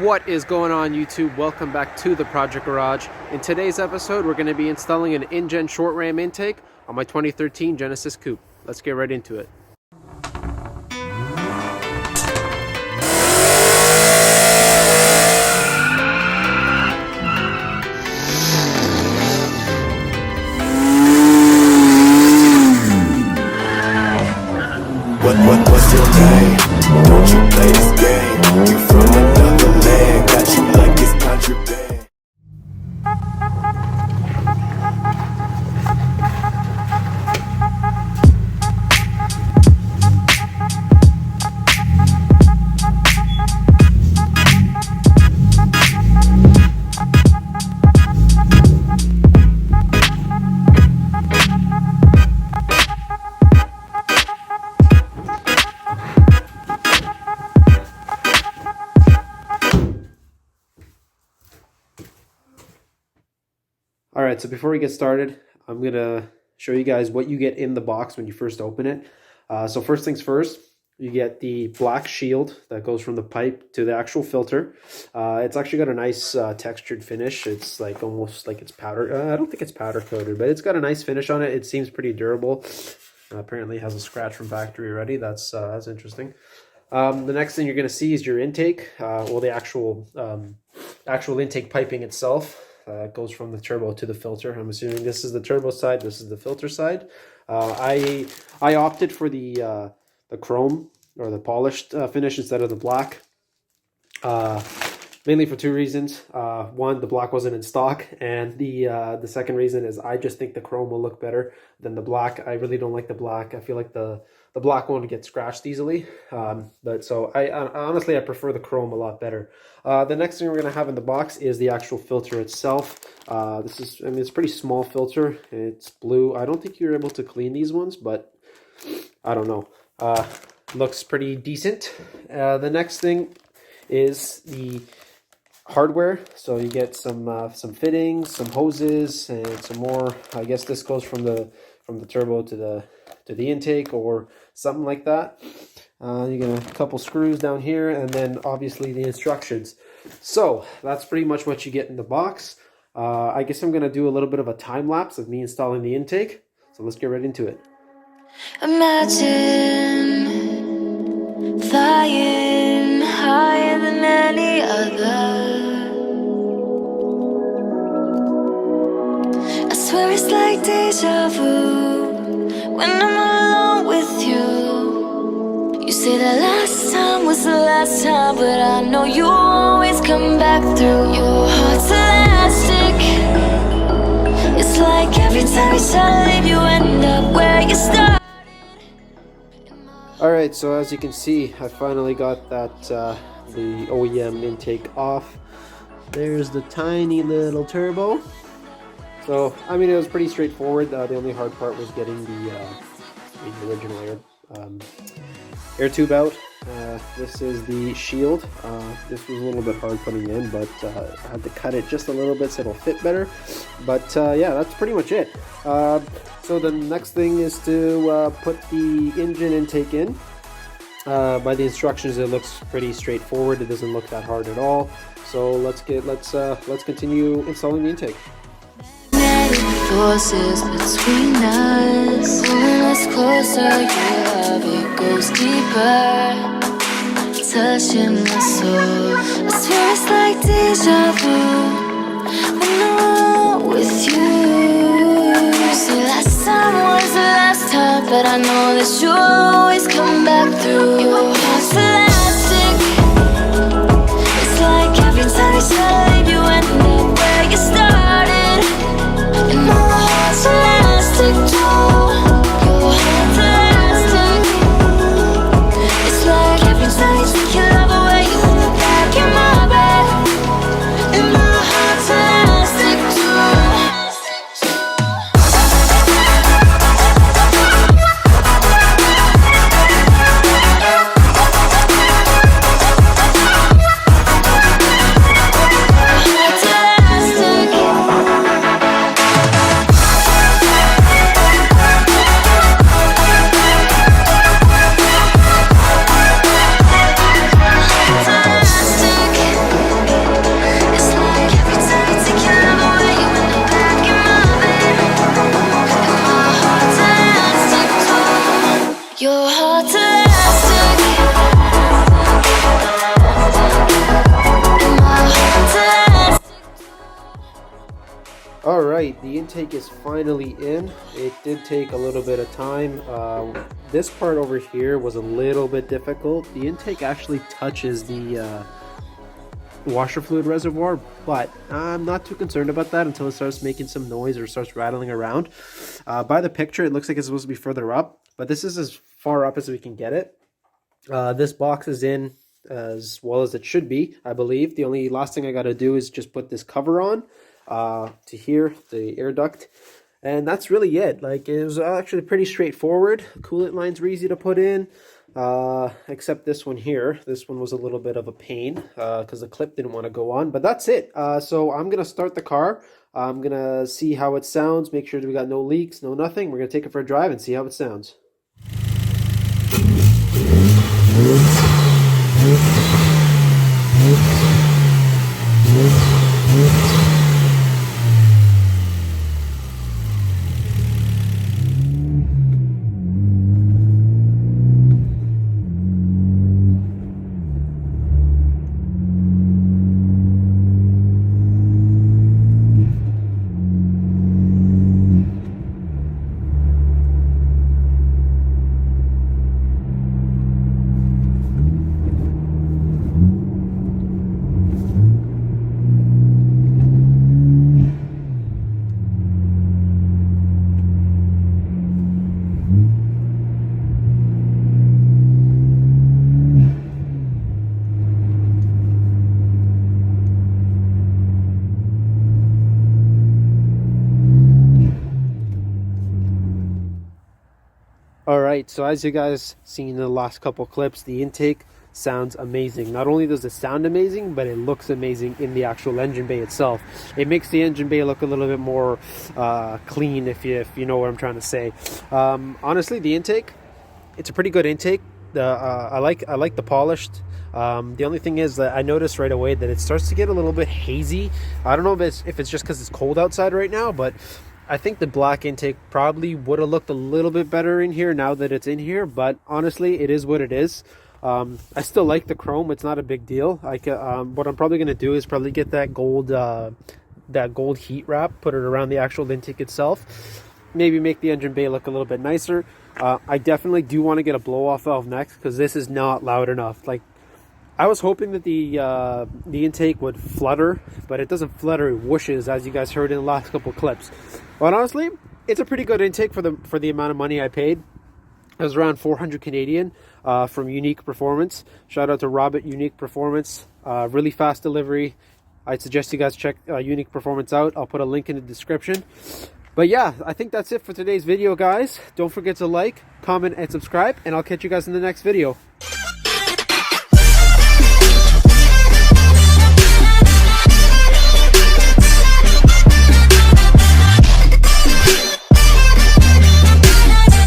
What is going on, YouTube? Welcome back to the Project Garage. In today's episode, we're going to be installing an INJEN short ram intake on my 2013 Genesis Coupe. Let's get right into it. What's your name? Don't you play this game? You from another land, got you like it's contraband. Alright, so before we get started, I'm going to show you guys what you get in the box when you first open it. So first things first, you get the black shield that goes from the pipe to the actual filter. It's actually got a nice textured finish. It's like almost like it's powder. I don't think it's powder coated, but it's got a nice finish on it. It seems pretty durable. Apparently it has a scratch from factory already. That's interesting. The next thing you're going to see is your intake. Well, the actual intake piping itself. Goes from the turbo to the filter. I'm assuming this is the turbo side, this is the filter side. I opted for the chrome or the polished finish instead of the black. Mainly for two reasons. One, the black wasn't in stock, and the second reason is I just think the chrome will look better than the black. I really don't like the black. I feel like the black one gets scratched easily. But so I honestly prefer the chrome a lot better. The next thing we're going to have in the box is the actual filter itself. It's a pretty small filter. It's blue. I don't think you're able to clean these ones, but I don't know. Looks pretty decent. The next thing is the hardware. So you get some fittings, some hoses, and some more. I guess this goes from the turbo to the intake or something like that. You get a couple screws down here, and then obviously the instructions. So that's pretty much what you get in the box. I guess I'm going to do a little bit of a time lapse of me installing the intake. So let's get right into it. Imagine flying higher than any other. I swear it's like deja vu when I'm alone with you. You say the last time was the last time, but I know you always come back through. Your heart's elastic. It's like every time you try to leave, you end up where you started. Alright, so as you can see, I finally got that the OEM intake off. There's the tiny little turbo. So, I mean, it was pretty straightforward. The only hard part was getting the original air tube out. This is the shield. This was a little bit hard putting in, but I had to cut it just a little bit so it'll fit better. But yeah, that's pretty much it. So the next thing is to put the INJEN intake in. By the instructions, it looks pretty straightforward. It doesn't look that hard at all. So let's continue installing the intake. Forces between us, pulling us closer, your love, it goes deeper, touching my soul. I swear it's like deja vu when I'm with you. Say last time was the last time, but I know that you'll always come back through. Your heart's elastic. It's like every time you try to leave, you end up where you started. And my heart's elastic too. Your heart's elastic. It's like every time you take your love away, you end up back in my bed. And my heart's elastic too. right, the intake is finally in. It did take a little bit of time. This part over here was a little bit difficult. The intake actually touches the washer fluid reservoir, but I'm not too concerned about that until it starts making some noise or starts rattling around. By the picture, it looks like it's supposed to be further up, but this is as far up as we can get it. This box is in as well as it should be, I believe. The only last thing I got to do is just put this cover on to here, the air duct, and that's really it. Like, it was actually pretty straightforward. Coolant lines were easy to put in, except this one here. This one was a little bit of a pain because the clip didn't want to go on, but that's it. So I'm gonna start the car. I'm gonna see how it sounds, make sure that we got no leaks, no nothing. We're gonna take it for a drive and see how it sounds. All right, so as you guys seen in the last couple clips, the intake sounds amazing. Not only does it sound amazing, but it looks amazing in the actual engine bay itself. It makes the engine bay look a little bit more clean, if you know what I'm trying to say. Honestly, the intake, it's a pretty good intake. I like the polished. The only thing is that I noticed right away that it starts to get a little bit hazy. I don't know if it's just because it's cold outside right now, but I think the black intake probably would have looked a little bit better in here now that it's in here, but honestly, it is what it is. I still like the chrome. It's not a big deal. What I'm probably going to do is probably get that gold heat wrap, put it around the actual intake itself, maybe make the engine bay look a little bit nicer. I definitely do want to get a blow-off valve next because this is not loud enough. Like, I was hoping that the intake would flutter, but it doesn't flutter. It whooshes, as you guys heard in the last couple clips. But honestly, it's a pretty good intake for the amount of money I paid. It was around 400 Canadian from UniqPerformance. Shout out to Rob at UniqPerformance. Really fast delivery. I'd suggest you guys check UniqPerformance out. I'll put a link in the description. But yeah, I think that's it for today's video, guys. Don't forget to like, comment, and subscribe, and I'll catch you guys in the next video.